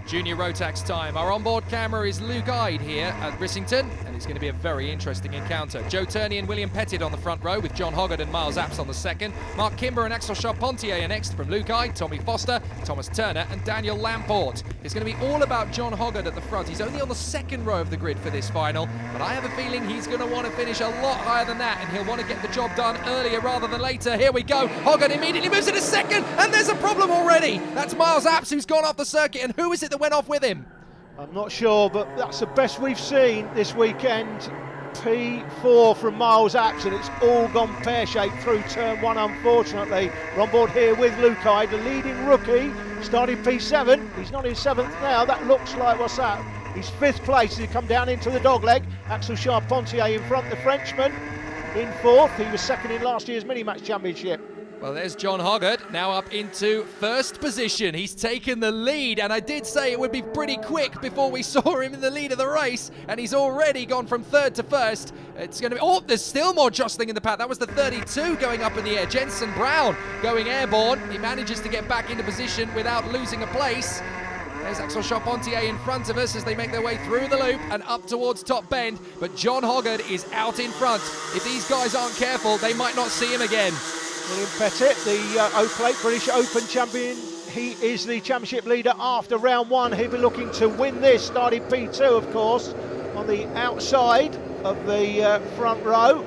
Junior Rotax time. Our onboard camera is Luke Ide here at Rissington, and it's going to be a very interesting encounter. Joe Turney and William Pettit on the front row, with John Hoggart and Miles Apps on the second. Mark Kimber and Axel Charpentier are next from Luke Ide, Tommy Foster, Thomas Turner and Daniel Lamport. It's going to be all about John Hoggart at the front. He's only on the second row of the grid for this final, but I have a feeling he's going to want to finish a lot higher than that, and he'll want to get the job done earlier rather than later. Here we go. Hoggart immediately moves into second, and there's a problem already. That's Miles Apps who's gone off the circuit, and who is it that went off with him? I'm not sure, but that's the best we've seen this weekend. P4 from Miles Apps, and it's all gone pear-shaped through turn one, unfortunately. We're on board here with Luke Ide, the leading rookie, starting P7. He's not in 7th now. That looks like, what's that? He's 5th place as he come down into the dogleg. Axel Charpentier in front, the Frenchman in 4th. He was 2nd in last year's Minimax Championship. Well, there's John Hoggart now up into 1st position. He's taken the lead, and I did say it would be pretty quick before we saw him in the lead of the race, and he's already gone from 3rd to 1st. It's going to be, oh, there's still more jostling in the pack. That was the 32 going up in the air. Jensen Brown going airborne. He manages to get back into position without losing a place. There's Axel Charpentier in front of us as they make their way through the loop and up towards Top Bend, but John Hoggart is out in front. If these guys aren't careful, they might not see him again. William Pettit, the O-Plate British Open champion. He is the championship leader after round one. He'll be looking to win this, starting P2, of course, on the outside of the front row,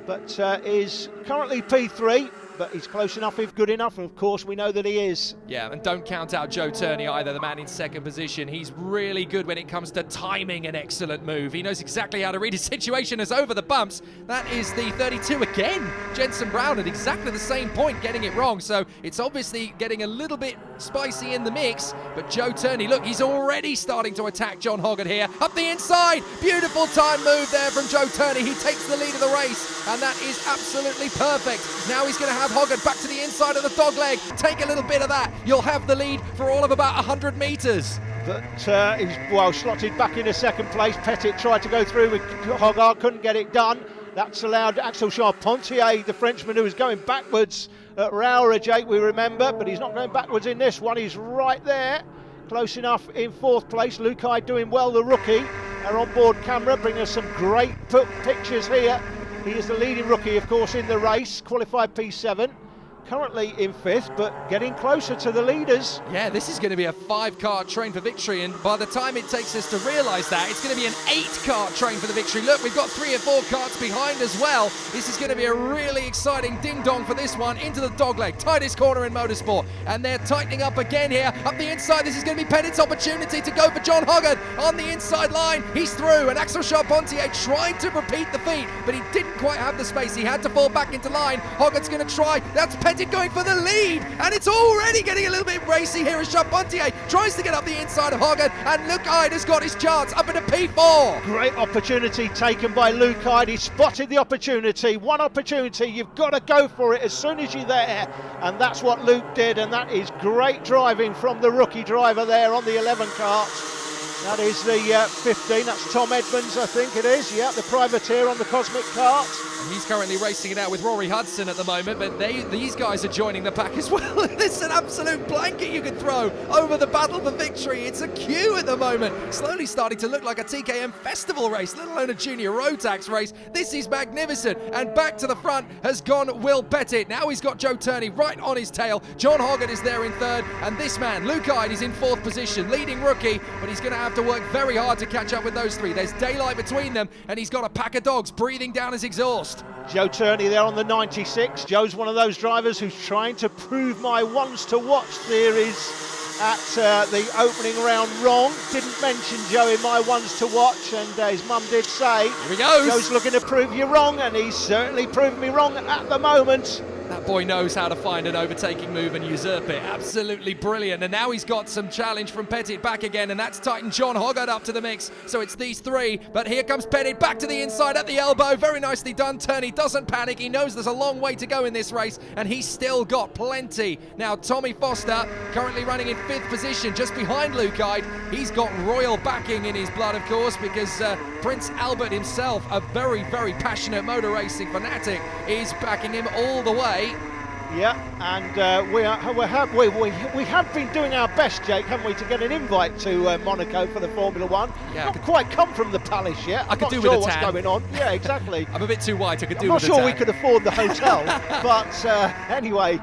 but is currently P3. But he's close enough if good enough, and of course we know that he is. Yeah, and don't count out Joe Turney either, the man in 2nd position. He's really good when it comes to timing an excellent move. He knows exactly how to read his situation as over the bumps. That is the 32 again. Jensen Brown at exactly the same point getting it wrong, so it's obviously getting a little bit spicy in the mix. But Joe Turney, look, he's already starting to attack John Hoggart here. Up the inside, beautiful time move there from Joe Turney. He takes the lead of the race, and that is absolutely perfect. Now he's going to have Hoggart back to the inside of the dogleg. Take a little bit of that. You'll have the lead for all of about 100 metres. But he's well slotted back into 2nd place. Pettit tried to go through with Hoggart, couldn't get it done. That's allowed Axel Charpentier, the Frenchman who was going backwards at Raura, Jake, we remember, but he's not going backwards in this one. He's right there, close enough in 4th place. Luke Ide doing well, the rookie. Our onboard camera bringing us some great pictures here. He is the leading rookie, of course, in the race, qualified P7. Currently in 5th, but getting closer to the leaders. Yeah, this is going to be a 5-kart train for victory, and by the time it takes us to realise that, it's going to be an 8-kart train for the victory. Look, we've got 3 or 4 karts behind as well. This is going to be a really exciting ding-dong for this one. Into the dogleg, tightest corner in motorsport, and they're tightening up again here. Up the inside, this is going to be Pettit's opportunity to go for John Hoggart on the inside line. He's through, and Axel Charpentier tried to repeat the feat, but he didn't quite have the space. He had to fall back into line. Hoggart's going to try. That's Pettit going for the lead, and it's already getting a little bit racy here as Charpentier tries to get up the inside of Hoggart, and Luke Ide has got his chance up into P4. Great opportunity taken by Luke Ide. He spotted the opportunity. One opportunity, you've got to go for it as soon as you're there, and that's what Luke did, and that is great driving from the rookie driver there on the 11 karts. That is the 15, that's Tom Edmonds, I think it is. Yeah, the privateer on the Cosmic Kart. And he's currently racing it out with Rory Hudson at the moment, but these guys are joining the pack as well. It's an absolute blanket you could throw over the battle for victory. It's a queue at the moment, slowly starting to look like a TKM festival race, let alone a junior Rotax race. This is magnificent, and back to the front has gone Will Pettit. Now he's got Joe Turney right on his tail. John Hoggart is there in 3rd, and this man, Luke Ide, is in 4th position, leading rookie, but he's going to have to work very hard to catch up with those 3. There's daylight between them, and he's got a pack of dogs breathing down his exhaust. Joe Turney there on the 96. Joe's one of those drivers who's trying to prove my ones to watch theories at the opening round wrong. Didn't mention Joe in my ones to watch, and his mum did say, here he goes. Joe's looking to prove you wrong, and he's certainly proven me wrong at the moment. That boy knows how to find an overtaking move and usurp it. Absolutely brilliant. And now he's got some challenge from Pettit back again, and that's tightened John Hoggart up to the mix. So it's these 3, but here comes Pettit back to the inside at the elbow. Very nicely done. Turney doesn't panic. He knows there's a long way to go in this race, and he's still got plenty. Now Tommy Foster currently running in 5th position, just behind Luke Ide. He's got royal backing in his blood, of course, because Prince Albert himself, a very, very passionate motor racing fanatic, is backing him all the way. Yeah, and we have been doing our best, Jake, haven't we, to get an invite to Monaco for the Formula One. Yeah, not quite come from the palace yet. I could do with what's going on. Yeah, exactly. I'm a bit too white. I could do I'm with not the sure tan. we could afford the hotel, but anyway.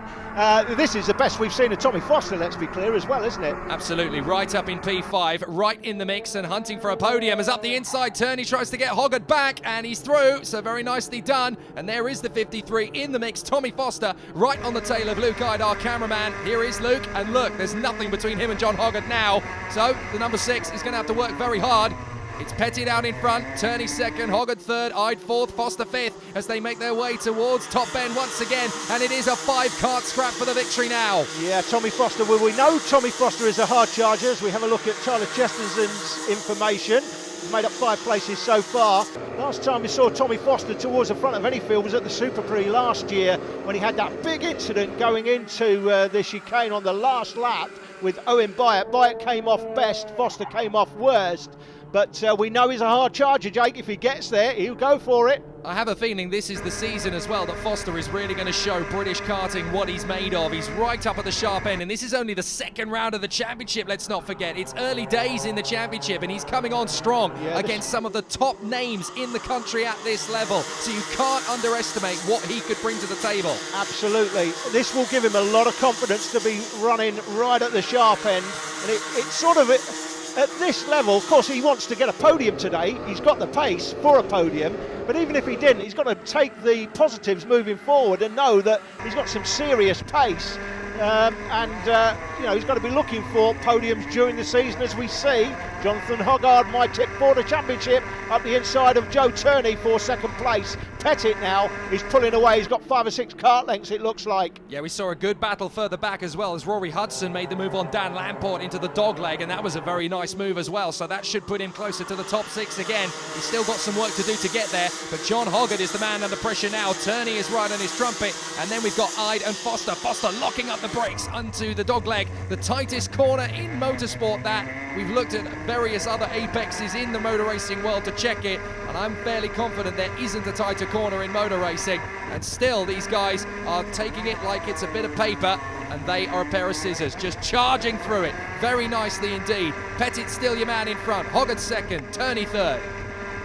This is the best we've seen of Tommy Foster, let's be clear, as well, isn't it? Absolutely, right up in P5, right in the mix and hunting for a podium. As up the inside turn, he tries to get Hoggard back, and he's through, so very nicely done. And there is the 53 in the mix. Tommy Foster right on the tail of Luke Ide, our cameraman. Here is Luke, and look, there's nothing between him and John Hoggard now. So the number 6 is going to have to work very hard. It's Pettit out in front, Turney second, Hoggard third, Ide fourth, Foster fifth as they make their way towards top bend once again, and it is a 5-kart scrap for the victory now. Yeah, Tommy Foster, well, we know Tommy Foster is a hard charger as we have a look at Tyler Chesterton's information. He's made up 5 places so far. Last time we saw Tommy Foster towards the front of any field was at the Super Prix last year when he had that big incident going into the chicane on the last lap with Owen Byatt. Byatt came off best, Foster came off worst. But we know he's a hard charger, Jake. If he gets there, he'll go for it. I have a feeling this is the season as well that Foster is really going to show British karting what he's made of. He's right up at the sharp end, and this is only the second round of the championship, let's not forget. It's early days in the championship, and he's coming on strong against some of the top names in the country at this level. So you can't underestimate what he could bring to the table. Absolutely. This will give him a lot of confidence to be running right at the sharp end. And it's sort of... At this level, of course, he wants to get a podium today. He's got the pace for a podium, but even if he didn't, he's got to take the positives moving forward and know that he's got some serious pace. You know, he's got to be looking for podiums during the season, as we see. Jonathan Hoggard, my tip for the championship, up the inside of Joe Turney for second place. Pettit now is pulling away. He's got 5 or 6 kart lengths, it looks like. Yeah, we saw a good battle further back as well as Rory Hudson made the move on Dan Lamport into the dog leg, and that was a very nice move as well. So that should put him closer to the top 6 again. He's still got some work to do to get there, but John Hoggard is the man under pressure now. Turney is right on his trumpet, and then we've got Ide and Foster. Foster locking up the brakes onto the dog leg, the tightest corner in motorsport. That we've looked at various other apexes in the motor racing world to check it, and I'm fairly confident there isn't a tighter corner in motor racing, and still these guys are taking it like it's a bit of paper, and they are a pair of scissors, just charging through it very nicely indeed. Pettit still your man in front, Hoggard second, Turney third.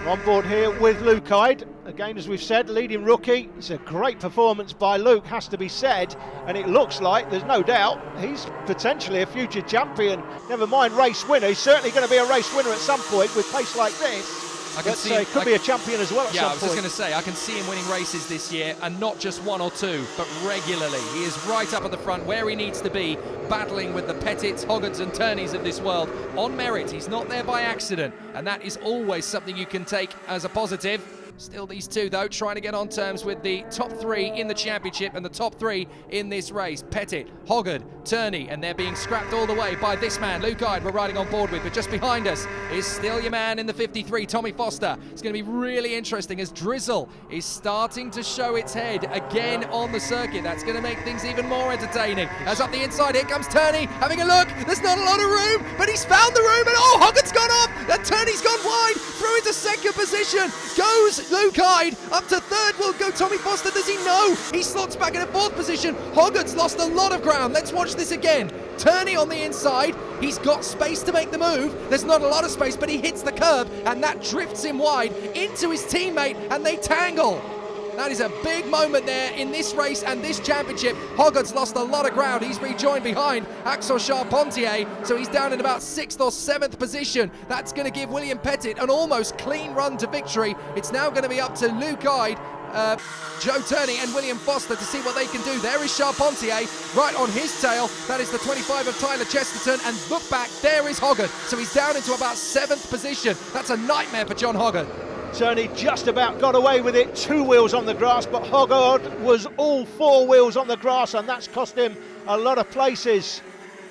We're on board here with Luke Ide. Again, as we've said, leading rookie. It's a great performance by Luke, has to be said, and it looks like, there's no doubt, he's potentially a future champion. Never mind race winner, he's certainly going to be a race winner at some point with pace like this. I can see he could be a champion as well at some point. Yeah, I was just going to say, I can see him winning races this year, and not just 1 or 2, but regularly. He is right up at the front where he needs to be, battling with the Pettits, Hoggards and Turneys of this world on merit. He's not there by accident, and that is always something you can take as a positive. Still these two, though, trying to get on terms with the top 3 in the championship and the top 3 in this race. Pettit, Hoggard, Turney, and they're being scrapped all the way by this man, Luke Ide, we're riding on board with. But just behind us is still your man in the 53, Tommy Foster. It's going to be really interesting as Drizzle is starting to show its head again on the circuit. That's going to make things even more entertaining. As up the inside, here comes Turney, having a look. There's not a lot of room, but he's found the room, and oh, Hoggard's gone off, and Turney's gone wide, through into second position. Goes Luke Ide, up to third will go Tommy Foster. Does he know? He slots back in a 4th position. Hoggard's lost a lot of ground. Let's watch this again. Turney on the inside. He's got space to make the move. There's not a lot of space, but he hits the curb, and that drifts him wide into his teammate, and they tangle. That is a big moment there in this race and this championship. Hoggard's lost a lot of ground. He's rejoined behind Axel Charpentier, so he's down in about 6th or 7th position. That's going to give William Pettit an almost clean run to victory. It's now going to be up to Luke Ide, Joe Turney and William Foster to see what they can do. There is Charpentier right on his tail. That is the 25 of Tyler Chesterton, and look back, there is Hoggard. So he's down into about 7th position. That's a nightmare for John Hoggard. Turney just about got away with it, 2 wheels on the grass, but Hoggard was all 4 wheels on the grass, and that's cost him a lot of places.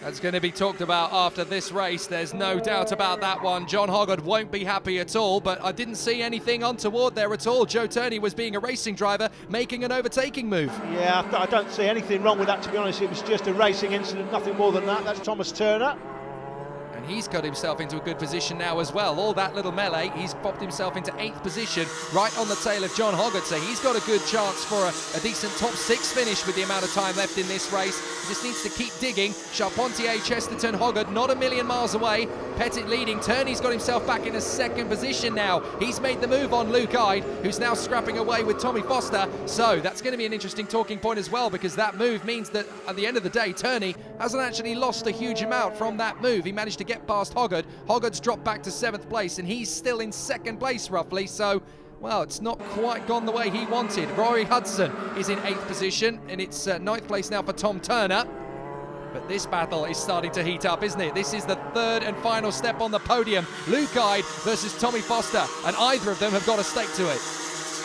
That's going to be talked about after this race, there's no doubt about that one. John Hoggard won't be happy at all, but I didn't see anything untoward there at all. Joe Turney was being a racing driver, making an overtaking move. Yeah, I don't see anything wrong with that, to be honest. It was just a racing incident, nothing more than that. That's Thomas Turner. and he's got himself into a good position now as well. All that little melee, he's popped himself into 8th position, right on the tail of John Hoggart, so he's got a good chance for a decent top 6 finish with the amount of time left in this race. He just needs to keep digging. Charpentier, Chesterton, Hoggart not a million miles away. Pettit leading. Turney's got himself back in a 2nd position now. He's made the move on Luke Ide, who's now scrapping away with Tommy Foster, so that's going to be an interesting talking point as well, because that move means that at the end of the day, Turney hasn't actually lost a huge amount from that move. He managed to get past Hoggart. Hoggart's dropped back to 7th place, and he's still in 2nd place roughly, so well, it's not quite gone the way he wanted. Rory Hudson is in 8th position, and it's 9th place now for Tom Turner. But this battle is starting to heat up, isn't it? This is the 3rd and final step on the podium. Luke Ide versus Tommy Foster, and either of them have got a stake to it.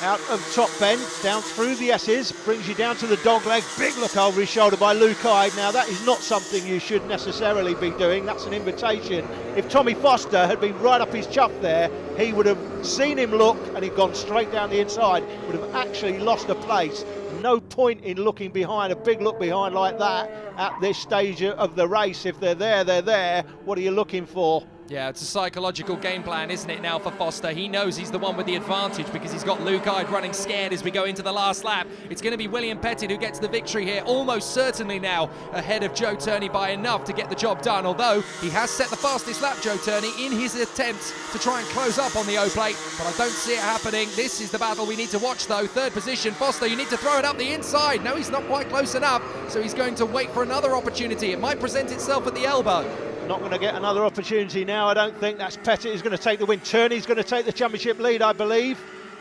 Out of top bend, down through the S's, brings you down to the dog leg. Big look over his shoulder by Luke Ide. Now that is not something you should necessarily be doing. That's an invitation. If Tommy Foster had been right up his chuff there, he would have seen him look and he'd gone straight down the inside, would have actually lost a place. No point in looking behind, a big look behind like that at this stage of the race. If they're there, they're there. What are you looking for? Yeah, it's a psychological game plan, isn't it, now for Foster? He knows he's the one with the advantage because he's got Luke Ide running scared as we go into the last lap. It's going to be William Pettit who gets the victory here, almost certainly now ahead of Joe Turney by enough to get the job done, although he has set the fastest lap, Joe Turney, in his attempts to try and close up on the O-plate, but I don't see it happening. This is the battle we need to watch, though. 3rd position, Foster, you need to throw it up the inside. No, he's not quite close enough, so he's going to wait for another opportunity. It might present itself at the elbow. Not going to get another opportunity now, I don't think. That's Pettit who's going to take the win. Turney's going to take the championship lead, I believe,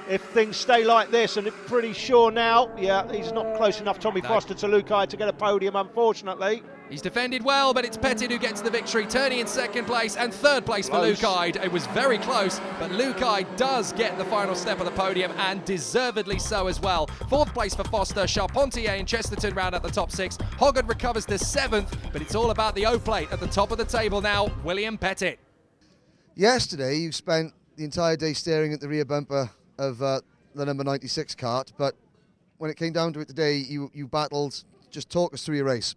if things stay like this, and it's pretty sure now, yeah, he's not close enough, Tommy Foster, to Luke Ide to get a podium, unfortunately. He's defended well, but it's Pettit who gets the victory. Turney in 2nd place and 3rd place for Luke Ide. It was very close, but Luke Ide does get the final step of the podium, and deservedly so as well. 4th place for Foster. Charpentier and Chesterton round at the top 6. Hoggart recovers to 7th, but it's all about the O-plate at the top of the table now. William Pettit. Yesterday, you spent the entire day staring at the rear bumper of the number 96 kart, but when it came down to it today, you battled. Just talk us through your race.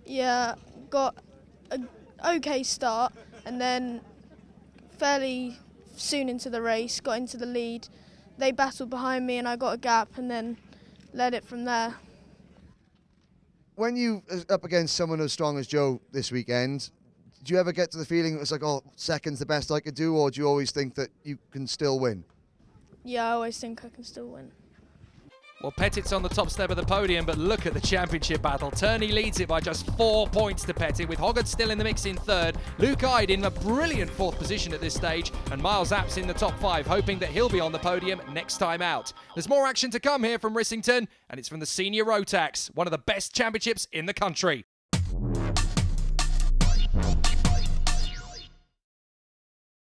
Yeah, got an okay start, and then fairly soon into the race, got into the lead. They battled behind me and I got a gap and then led it from there. When you up against someone as strong as Joe this weekend, do you ever get to the feeling it was like, oh, second's the best I could do, or do you always think that you can still win? Yeah, I always think I can still win. Well, Pettit's on the top step of the podium, but look at the championship battle. Turney leads it by just 4 points to Pettit, with Hoggart still in the mix in 3rd. Luke Ide in a brilliant 4th position at this stage, and Miles Apps in the top 5, hoping that he'll be on the podium next time out. There's more action to come here from Rissington, and it's from the Senior Rotax, one of the best championships in the country.